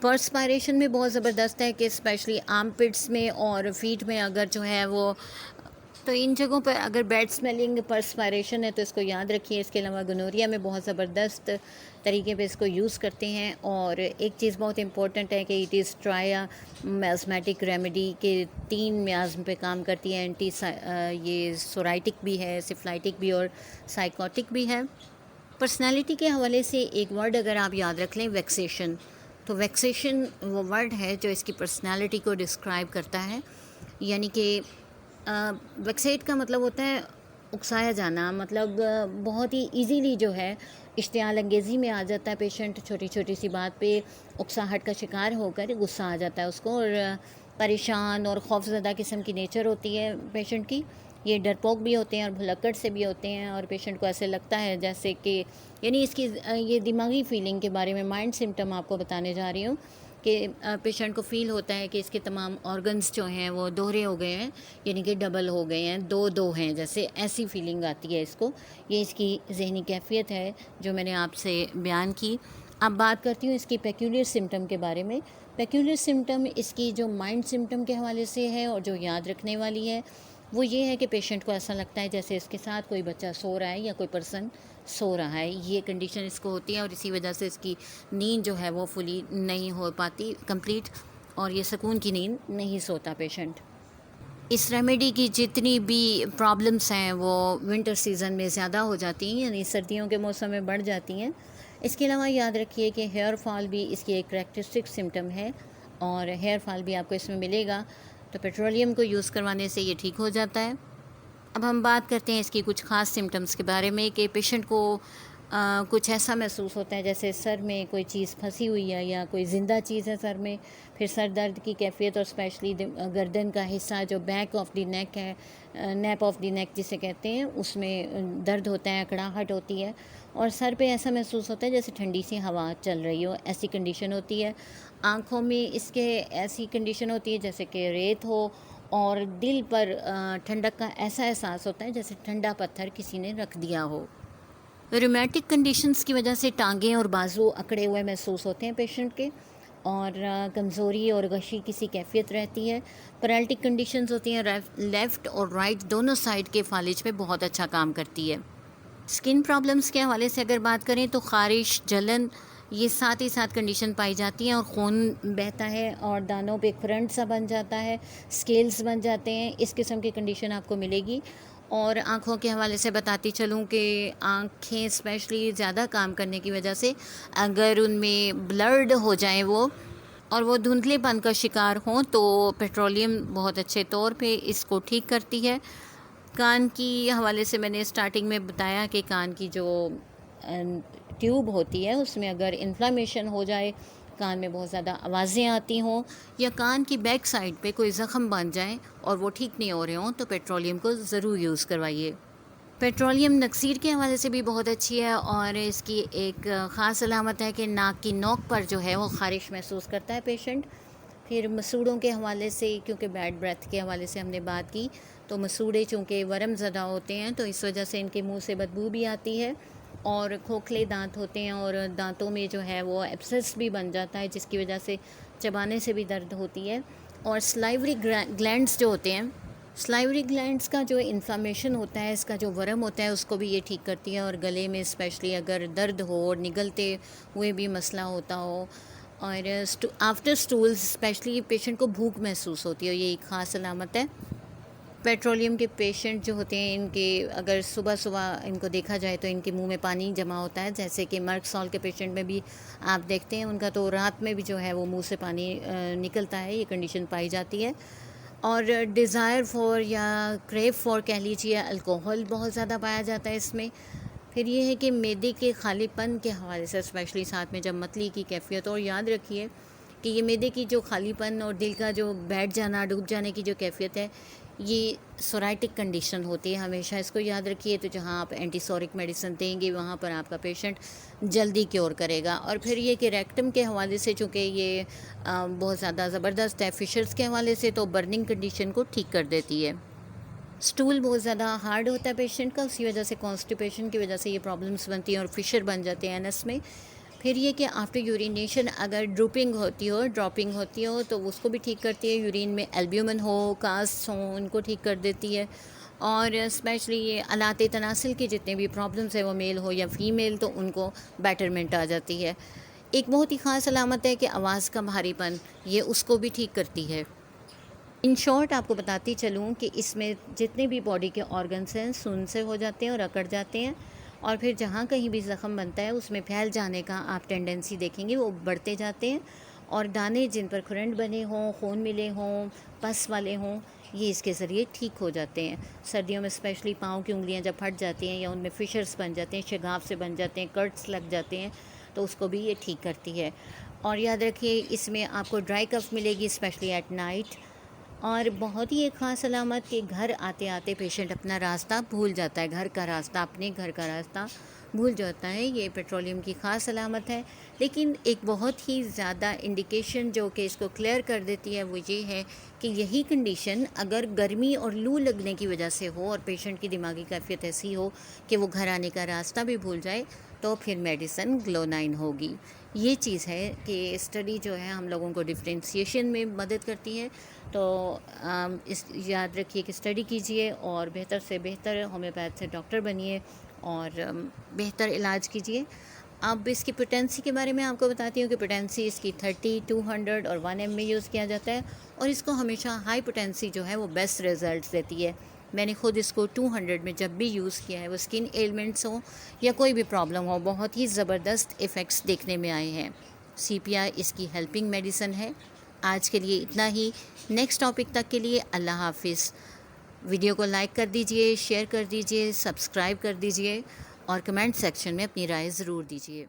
پرسپائریشن میں بہت زبردست ہے کہ اسپیشلی آرم پٹس میں اور فیٹ میں اگر جو ہے وہ، تو ان جگہوں پر اگر بیڈ اسمیلنگ پرسپائریشن ہے تو اس کو یاد رکھیے. اس کے علاوہ گنوریا میں بہت زبردست طریقے پہ اس کو یوز کرتے ہیں. اور ایک چیز بہت امپورٹنٹ ہے کہ اٹ از ٹرایا میزمیٹک ریمیڈی کے 3 میازم پہ کام کرتی ہے. یہ سورائٹک بھی ہے، سفلائٹک بھی اور سائیکوٹک بھی ہے. پرسنالٹی کے حوالے سے ایک ورڈ اگر آپ یاد رکھ لیں، ویکسیشن. تو ویکسیشن وہ ورڈ ہے جو اس کی پرسنالٹی کو ڈسکرائب کرتا ہے. یعنی کہ ویکسیٹ کا مطلب ہوتا ہے اکسایا جانا، مطلب بہت ہی ایزیلی جو ہے اشتعال انگیزی میں آ جاتا ہے پیشنٹ. چھوٹی چھوٹی سی بات پہ اکساہٹ کا شکار ہو کر غصہ آ جاتا ہے اس کو، اور پریشان اور خوفزدہ قسم کی نیچر ہوتی ہے پیشنٹ کی. یہ ڈرپوک بھی ہوتے ہیں اور بھلکڑ سے بھی ہوتے ہیں، اور پیشنٹ کو ایسے لگتا ہے جیسے کہ، یعنی اس کی یہ دماغی فیلنگ کے بارے میں مائنڈ سمٹم آپ کو بتانے جا رہی ہوں کہ پیشنٹ کو فیل ہوتا ہے کہ اس کے تمام آرگنز جو ہیں وہ دوہرے ہو گئے ہیں، یعنی کہ ڈبل ہو گئے ہیں، دو ہیں جیسے، ایسی فیلنگ آتی ہے اس کو. یہ اس کی ذہنی کیفیت ہے جو میں نے آپ سے بیان کی. اب بات کرتی ہوں اس کی پیکولر سمٹم کے بارے میں. پیکولر سمٹم اس کی جو مائنڈ سمٹم کے حوالے سے ہے اور جو یاد رکھنے والی ہے وہ یہ ہے کہ پیشنٹ کو ایسا لگتا ہے جیسے اس کے ساتھ کوئی بچہ سو رہا ہے یا کوئی پرسن سو رہا ہے. یہ کنڈیشن اس کو ہوتی ہے اور اسی وجہ سے اس کی نیند جو ہے وہ فلی نہیں ہو پاتی کمپلیٹ، اور یہ سکون کی نیند نہیں سوتا پیشنٹ. اس ریمیڈی کی جتنی بھی پرابلمس ہیں وہ ونٹر سیزن میں زیادہ ہو جاتی ہیں، یعنی سردیوں کے موسم میں بڑھ جاتی ہیں. اس کے علاوہ یاد رکھیے کہ ہیئر فال بھی اس کی ایک کریکٹرسٹک سمٹم ہے، اور ہیئر فال بھی آپ کو اس میں ملے گا. تو پیٹرولیم کو یوز کروانے سے یہ ٹھیک ہو جاتا ہے. اب ہم بات کرتے ہیں اس کی کچھ خاص سمٹمز کے بارے میں کہ پیشنٹ کو کچھ ایسا محسوس ہوتا ہے جیسے سر میں کوئی چیز پھنسی ہوئی ہے یا کوئی زندہ چیز ہے سر میں. پھر سر درد کی کیفیت اور اسپیشلی گردن کا حصہ جو بیک آف دی نیک ہے، نیپ آف دی نیک جسے کہتے ہیں، اس میں درد ہوتا ہے، اکڑاہٹ ہوتی ہے، اور سر پہ ایسا محسوس ہوتا ہے جیسے ٹھنڈی سی ہوا چل رہی ہو، ایسی کنڈیشن ہوتی ہے. آنکھوں میں اس کے ایسی کنڈیشن ہوتی ہے جیسے کہ ریت ہو، اور دل پر ٹھنڈک کا ایسا احساس ہوتا ہے جیسے ٹھنڈا پتھر کسی نے رکھ دیا ہو. رومیٹک کنڈیشنز کی وجہ سے ٹانگیں اور بازو اکڑے ہوئے محسوس ہوتے ہیں پیشنٹ کے، اور کمزوری اور غشی کسی کیفیت رہتی ہے. پیرالٹک کنڈیشنز ہوتی ہیں، لیفٹ اور رائٹ دونوں سائڈ کے فالج پہ بہت اچھا کام کرتی ہے. اسکن پرابلمز کے حوالے سے اگر بات کریں تو خارش، جلن، یہ ساتھ ہی ساتھ کنڈیشن پائی جاتی ہیں، اور خون بہتا ہے اور دانوں پہ کرنٹ سا بن جاتا ہے، اسکیلز بن جاتے ہیں. اس قسم کی کنڈیشن آپ کو ملے گی. اور آنکھوں کے حوالے سے بتاتی چلوں کہ آنکھیں اسپیشلی زیادہ کام کرنے کی وجہ سے اگر ان میں بلرڈ ہو جائیں وہ، اور وہ دھندلے پن کا شکار ہوں، تو پیٹرولیم بہت اچھے طور پہ اس کو ٹھیک کرتی ہے. کان کی حوالے سے میں نے اسٹارٹنگ میں بتایا کہ کان کی جو ٹیوب ہوتی ہے اس میں اگر انفلامیشن ہو جائے، کان میں بہت زیادہ آوازیں آتی ہوں، یا کان کی بیک سائڈ پہ کوئی زخم بن جائیں اور وہ ٹھیک نہیں ہو رہے ہوں، تو پیٹرولیم کو ضرور یوز کروائیے. پیٹرولیم نکسیر کے حوالے سے بھی بہت اچھی ہے، اور اس کی ایک خاص علامت ہے کہ ناک کی نوک پر جو ہے وہ خارش محسوس کرتا ہے پیشنٹ. پھر مسوڑوں کے حوالے سے، کیونکہ بیڈ بریتھ کے حوالے سے ہم نے بات کی، تو مسوڑے چونکہ ورم زدہ ہوتے ہیں تو اس وجہ سے ان کے منہ سے بدبو بھی آتی ہے، اور کھوکھلے دانت ہوتے ہیں اور دانتوں میں جو ہے وہ ایبسس بھی بن جاتا ہے جس کی وجہ سے چبانے سے بھی درد ہوتی ہے. اور سلائیوری گلینڈز جو ہوتے ہیں، سلائیوری گلینڈز کا جو انفلامیشن ہوتا ہے، اس کا جو ورم ہوتا ہے، اس کو بھی یہ ٹھیک کرتی ہے. اور گلے میں اسپیشلی اگر درد ہو اور نگلتے ہوئے بھی مسئلہ ہوتا ہو، اور آفٹر سٹولز اسپیشلی پیشنٹ کو بھوک محسوس ہوتی ہے، یہ ایک خاص علامت ہے. پیٹرولیم کے پیشنٹ جو ہوتے ہیں، ان کے اگر صبح صبح ان کو دیکھا جائے تو ان کے منہ میں پانی جمع ہوتا ہے، جیسے کہ مرک سال کے پیشنٹ میں بھی آپ دیکھتے ہیں ان کا تو رات میں بھی جو ہے وہ منہ سے پانی نکلتا ہے، یہ کنڈیشن پائی جاتی ہے. اور ڈیزائر فور یا کریو فور کہہ لیجیے، الکوہل بہت زیادہ پایا جاتا ہے اس میں. پھر یہ ہے کہ معدے کے خالی پن کے حوالے سے اسپیشلی ساتھ میں جب متلی کی کیفیت، اور یاد رکھیے کہ یہ معدے کی جو خالی پن اور دل کا جو بیٹھ جانا، ڈوب جانے کی جو کیفیت ہے، یہ سورائٹک کنڈیشن ہوتی ہے. ہمیشہ اس کو یاد رکھیے. تو جہاں آپ اینٹی سورک میڈیسن دیں گے وہاں پر آپ کا پیشنٹ جلدی کیور کرے گا. اور پھر یہ کہ ریکٹم کے حوالے سے چونکہ یہ بہت زیادہ زبردست ہے فشرز کے حوالے سے، تو برننگ کنڈیشن کو ٹھیک کر دیتی ہے. سٹول بہت زیادہ ہارڈ ہوتا ہے پیشنٹ کا، اسی وجہ سے کانسٹیپیشن کی وجہ سے یہ پرابلمس بنتی ہیں اور فشر بن جاتے ہیں اینس میں. پھر یہ کہ آفٹر یورینیشن اگر ڈراپنگ ہوتی ہو تو اس کو بھی ٹھیک کرتی ہے. یورین میں البیومن ہو، کاسٹ ہوں، ان کو ٹھیک کر دیتی ہے. اور اسپیشلی یہ آلات تناسل کے جتنے بھی پرابلمس ہیں، وہ میل ہو یا فیمیل، تو ان کو بیٹرمنٹ آ جاتی ہے. ایک بہت ہی خاص علامت ہے کہ آواز کا بھاری پن، یہ اس کو بھی ٹھیک کرتی ہے. ان شارٹ آپ کو بتاتی چلوں کہ اس میں جتنے بھی باڈی کے آرگنس ہیں سن سے ہو جاتے ہیں اور اکڑ جاتے ہیں، اور پھر جہاں کہیں بھی زخم بنتا ہے اس میں پھیل جانے کا آپ ٹینڈنسی دیکھیں گے، وہ بڑھتے جاتے ہیں. اور دانے جن پر کھرنٹ بنے ہوں، خون ملے ہوں، پس والے ہوں، یہ اس کے ذریعے ٹھیک ہو جاتے ہیں. سردیوں میں اسپیشلی پاؤں کی انگلیاں جب پھٹ جاتی ہیں یا ان میں فشرز بن جاتے ہیں، شگاف سے بن جاتے ہیں، کٹس لگ جاتے ہیں، تو اس کو بھی یہ ٹھیک کرتی ہے. اور یاد رکھیے اس میں آپ کو ڈرائی کف ملے گی اسپیشلی ایٹ نائٹ. اور بہت ہی ایک خاص علامت کہ گھر آتے آتے پیشنٹ اپنا راستہ بھول جاتا ہے، اپنے گھر کا راستہ بھول جاتا ہے. یہ پیٹرولیم کی خاص علامت ہے. لیکن ایک بہت ہی زیادہ انڈیکیشن جو کہ اس کو کلیئر کر دیتی ہے وہ یہ ہے کہ یہی کنڈیشن اگر گرمی اور لو لگنے کی وجہ سے ہو اور پیشنٹ کی دماغی کیفیت ایسی ہو کہ وہ گھر آنے کا راستہ بھی بھول جائے، تو پھر میڈیسن گلو9 ہوگی. یہ چیز ہے کہ اسٹڈی جو ہے ہم لوگوں کو ڈفرینسیشن میں مدد کرتی ہے. تو یاد رکھیے کہ اسٹڈی کیجئے اور بہتر سے بہتر ہومیوپیتھ سے ڈاکٹر بنیے اور بہتر علاج کیجئے. اب اس کی پوٹینسی کے بارے میں آپ کو بتاتی ہوں کہ پوٹینسی اس کی 30، 200 اور 1 میں یوز کیا جاتا ہے، اور اس کو ہمیشہ ہائی پوٹینسی جو ہے وہ بیسٹ ریزلٹس دیتی ہے. میں نے خود اس کو 200 میں جب بھی یوز کیا ہے، وہ اسکن ایلمنٹس ہوں یا کوئی بھی پرابلم ہو، بہت ہی زبردست ایفیکٹس دیکھنے میں آئے ہیں. CPI اس کی ہیلپنگ میڈیسن ہے. آج کے لیے اتنا ہی. نیکسٹ ٹاپک تک کے لیے اللہ حافظ. ویڈیو کو لائک کر دیجئے، شیئر کر دیجئے، سبسکرائب کر دیجئے اور کمنٹ سیکشن میں اپنی رائے ضرور دیجئے.